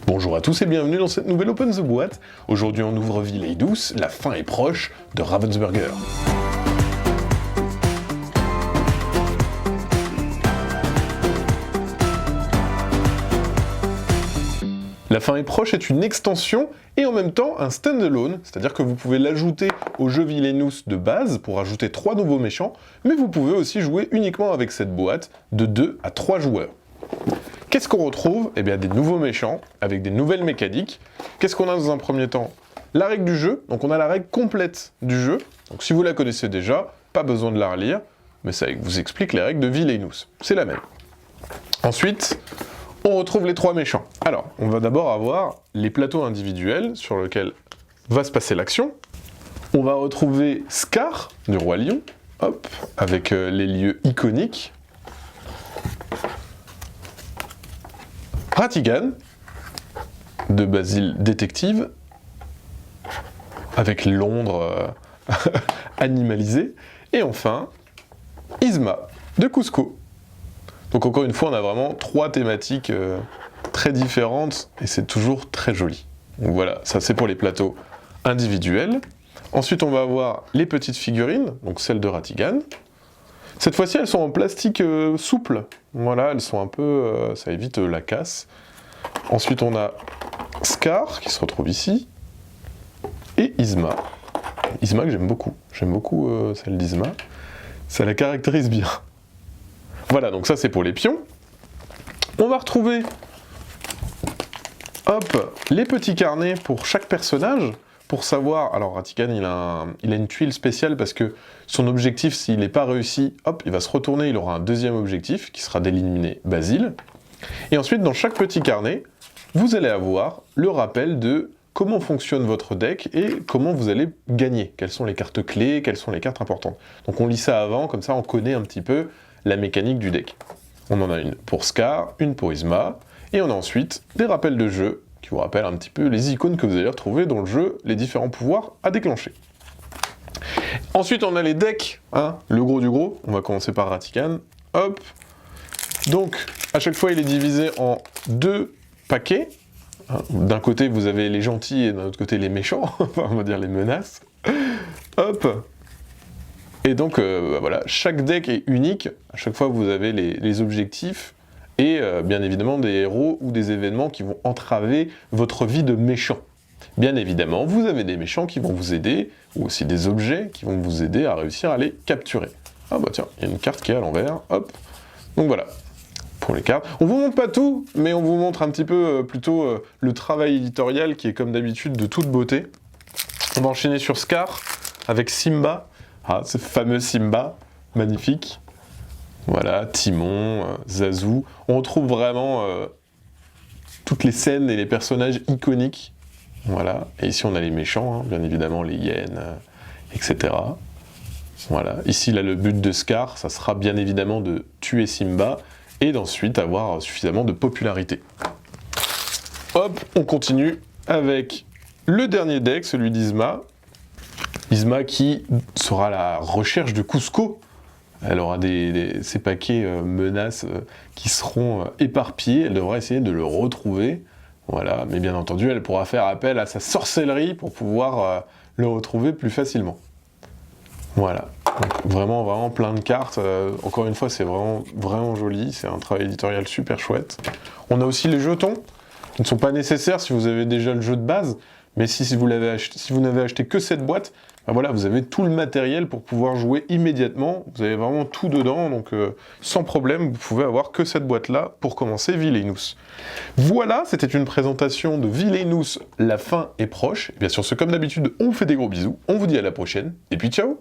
Bonjour à tous et bienvenue dans cette nouvelle Open the Boîte. Aujourd'hui on ouvre Villae-Douce, la fin est proche de Ravensburger. La fin est proche est une extension et en même temps un standalone, c'est-à-dire que vous pouvez l'ajouter au jeu Villae-Douce de base pour ajouter 3 nouveaux méchants, mais vous pouvez aussi jouer uniquement avec cette boîte de 2 à 3 joueurs. Qu'est-ce qu'on retrouve? Eh bien des nouveaux méchants, avec des nouvelles mécaniques. Qu'est-ce qu'on a dans un premier temps? La règle du jeu, donc on a la règle complète du jeu. Donc si vous la connaissez déjà, pas besoin de la relire, mais ça vous explique les règles de Villae-Douce. C'est la même. Ensuite, on retrouve les 3 méchants. Alors, on va d'abord avoir les plateaux individuels sur lesquels va se passer l'action. On va retrouver Scar, du Roi Lion, hop, avec les lieux iconiques. Ratigan, de Basile Détective, avec Londres animalisé. Et enfin, Yzma, de Kuzco. Donc encore une fois, on a vraiment 3 thématiques très différentes, et c'est toujours très joli. Donc voilà, ça c'est pour les plateaux individuels. Ensuite, on va avoir les petites figurines, donc celles de Ratigan. Cette fois-ci, elles sont en plastique souple. Voilà, elles sont un peu... ça évite la casse. Ensuite, on a Scar, qui se retrouve ici. Et Yzma. Yzma que j'aime beaucoup. J'aime beaucoup celle d'Yzma. Ça la caractérise bien. Voilà, donc ça c'est pour les pions. On va retrouver... hop, les petits carnets pour chaque personnage. Pour savoir, alors Ratigan il a une tuile spéciale parce que son objectif, s'il n'est pas réussi, hop, il va se retourner, il aura un deuxième objectif qui sera d'éliminer Basile. Et ensuite, dans chaque petit carnet, vous allez avoir le rappel de comment fonctionne votre deck et comment vous allez gagner. Quelles sont les cartes clés, quelles sont les cartes importantes. Donc on lit ça avant, comme ça on connaît un petit peu la mécanique du deck. On en a une pour Scar, une pour Yzma, et on a ensuite des rappels de jeu qui vous rappelle un petit peu les icônes que vous allez retrouver dans le jeu, les différents pouvoirs à déclencher. Ensuite, on a les decks, hein, le gros du gros. On va commencer par Ratigan. Hop. Donc, à chaque fois, il est divisé en 2 paquets. D'un côté, vous avez les gentils et d'un autre côté, les méchants. Enfin, on va dire les menaces. Hop. Et donc, voilà, chaque deck est unique. À chaque fois, vous avez les objectifs. Et bien évidemment des héros ou des événements qui vont entraver votre vie de méchant. Bien évidemment, vous avez des méchants qui vont vous aider, ou aussi des objets qui vont vous aider à réussir à les capturer. Ah bah tiens, il y a une carte qui est à l'envers, hop. Donc voilà, pour les cartes. On vous montre pas tout, mais on vous montre un petit peu plutôt le travail éditorial qui est comme d'habitude de toute beauté. On va enchaîner sur Scar, avec Simba. Ah, ce fameux Simba, magnifique. Voilà, Timon, Zazu. On retrouve vraiment toutes les scènes et les personnages iconiques. Voilà, et ici on a les méchants, hein, bien évidemment, les hyènes, etc. Voilà, ici là le but de Scar, ça sera bien évidemment de tuer Simba et d'ensuite avoir suffisamment de popularité. Hop, on continue avec le dernier deck, celui d'Yzma. Yzma qui sera la recherche de Kuzco. Elle aura ces paquets menaces qui seront éparpillés, elle devra essayer de le retrouver, voilà, mais bien entendu elle pourra faire appel à sa sorcellerie pour pouvoir le retrouver plus facilement. Voilà, donc, vraiment plein de cartes, encore une fois c'est vraiment joli, c'est un travail éditorial super chouette. On a aussi les jetons, qui ne sont pas nécessaires si vous avez déjà le jeu de base, mais si vous n'avez acheté que cette boîte, ben voilà, vous avez tout le matériel pour pouvoir jouer immédiatement, vous avez vraiment tout dedans, donc sans problème, vous pouvez avoir que cette boîte-là pour commencer Villae-Douce. Voilà, c'était une présentation de Villae-Douce, la fin est proche. Et bien sûr, comme d'habitude, on vous fait des gros bisous, on vous dit à la prochaine, et puis ciao!